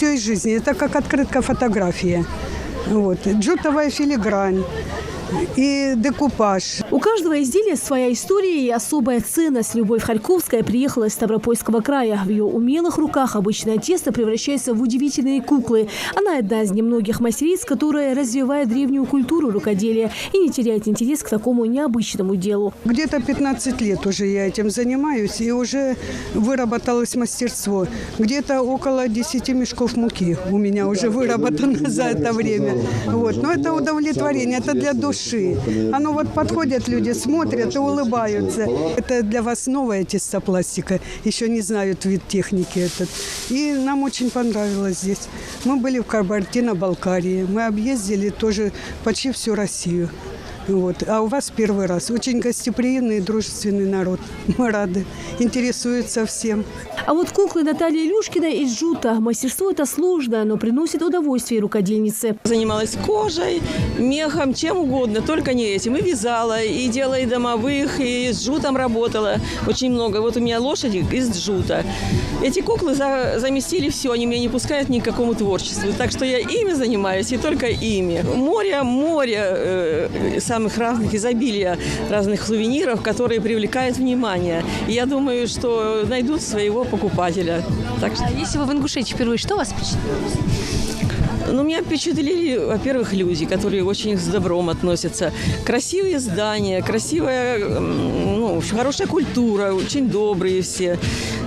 все из жизни. Это как открытка фотографии. Вот. Джутовая филигрань и декупаж. У каждого изделия своя история и особая ценность. Любовь Харьковская приехала из Ставропольского края. В ее умелых руках обычное тесто превращается в удивительные куклы. Она одна из немногих мастериц, которая развивает древнюю культуру рукоделия и не теряет интерес к такому необычному делу. Где-то 15 лет уже я этим занимаюсь, и уже выработалось мастерство. Где-то около 10 мешков муки у меня уже выработано за это время. Вот. Но это удовлетворение, это для души. Оно вот подходят люди, смотрят и улыбаются. Это для вас новая тестопластика. Еще не знают вид техники этот. И нам очень понравилось здесь. Мы были в Кабардино-Балкарии. Мы объездили тоже почти всю Россию. Вот. А у вас первый раз. Очень гостеприимный и дружественный народ. Мы рады. Интересуются всем. А вот куклы Натальи Илюшкиной из джута. Мастерство это сложное, но приносит удовольствие рукодельнице. Занималась кожей, мехом, чем угодно, только не этим. И вязала, и делала и домовых, и с джутом работала. Очень много. Вот у меня лошади из джута. Эти куклы заместили все. Они меня не пускают ни к какому творчеству. Так что я ими занимаюсь, и только ими. Море самых разных, изобилия разных сувениров, которые привлекают внимание. И я думаю, что найдут своего покупателя. Так что... А если вы в Ингушетии впервые, что вас впечатлило? Ну, меня впечатлили, во-первых, люди, которые очень с добром относятся. Красивые здания, красивая, хорошая культура, очень добрые все.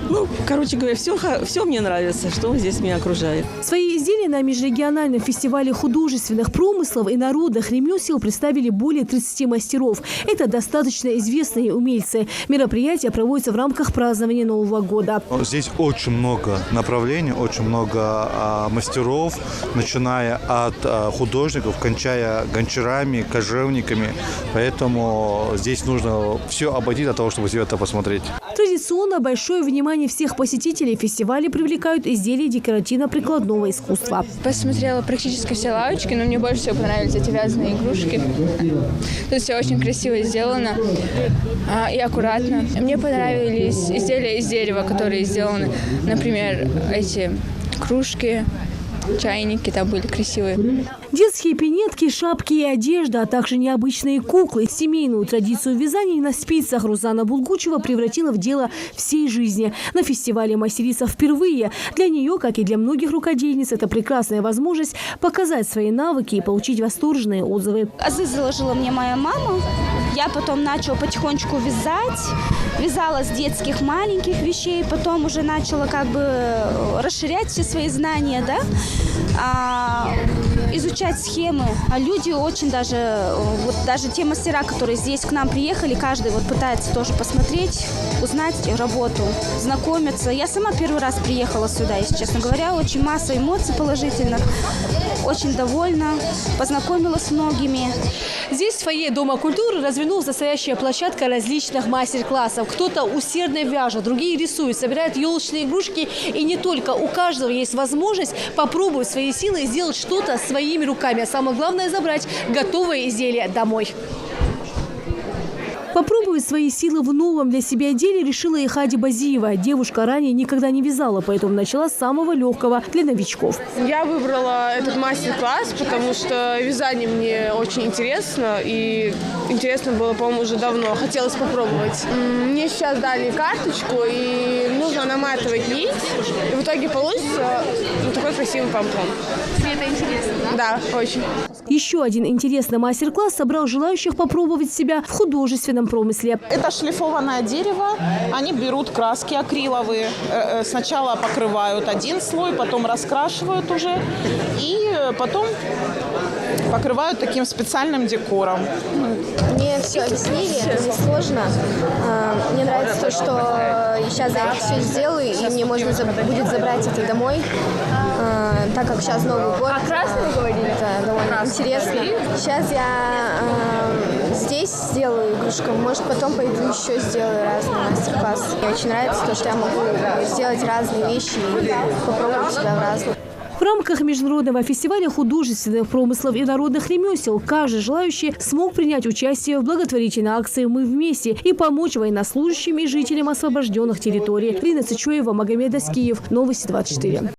Ну, короче говоря, все мне нравится, что здесь меня окружает. Свои изделия на межрегиональном фестивале художественных промыслов и народных ремесел представили более 30 мастеров. Это достаточно известные умельцы. Мероприятие проводится в рамках празднования Нового года. Здесь очень много направлений, очень много мастеров, начиная от художников, кончая гончарами, кожевниками. Поэтому здесь нужно все обойти для того, чтобы все это посмотреть. Традиционно большое внимание всех посетителей фестиваля привлекают изделия декоративно-прикладного искусства. Посмотрела практически все лавочки, но мне больше всего понравились эти вязаные игрушки. Тут все очень красиво сделано и аккуратно. Мне понравились изделия из дерева, которые сделаны, например, эти кружки, чайники там были красивые. Детские пинетки, шапки и одежда, а также необычные куклы. Семейную традицию вязания на спицах Рузана Булгучева превратила в дело всей жизни. На фестивале мастерица впервые. Для нее, как и для многих рукодельниц, это прекрасная возможность показать свои навыки и получить восторженные отзывы. Азы заложила мне моя мама. Я потом начала потихонечку вязать. Вязала с детских маленьких вещей. Потом уже начала расширять все свои знания, изучать схемы. А люди очень даже те мастера, которые здесь к нам приехали, каждый пытается тоже посмотреть, узнать работу, знакомиться. Я сама первый раз приехала сюда, если честно говоря. Очень масса эмоций положительных. Очень довольна, познакомилась с многими. Здесь в фойе Дома культуры развернулась настоящая площадка различных мастер-классов. Кто-то усердно вяжет, другие рисуют, собирают елочные игрушки. И не только. У каждого есть возможность попробовать свои силы и сделать что-то своими руками. А самое главное – забрать готовые изделия домой. Попробовать свои силы в новом для себя деле решила и Хади Базиева. Девушка ранее никогда не вязала, поэтому начала с самого легкого для новичков. Я выбрала этот мастер-класс, потому что вязание мне очень интересно. И интересно было, по-моему, уже давно. Хотелось попробовать. Мне сейчас дали карточку, и нужно наматывать нить. И в итоге получится такой красивый помпон. Тебе это интересно, да? Да, очень. Еще один интересный мастер-класс собрал желающих попробовать себя в художественном промысле. Это шлифованное дерево. Они берут краски акриловые. Сначала покрывают один слой, потом раскрашивают уже. И потом покрывают таким специальным декором. Мне все объяснили, это не сложно. Мне нравится то, что сейчас я это все сделаю, и мне можно будет забрать это домой. Так как сейчас Новый год, это довольно интересно. Сейчас я здесь сделаю игрушку, может потом пойду еще сделаю разные мастер-классы. Мне очень нравится то, что я могу сделать разные вещи и попробовать себя в разных. В рамках международного фестиваля художественных промыслов и народных ремесел каждый желающий смог принять участие в благотворительной акции «Мы вместе» и помочь военнослужащим и жителям освобожденных территорий. Лина Цычуева, Магомед Аскиев, Новости 24.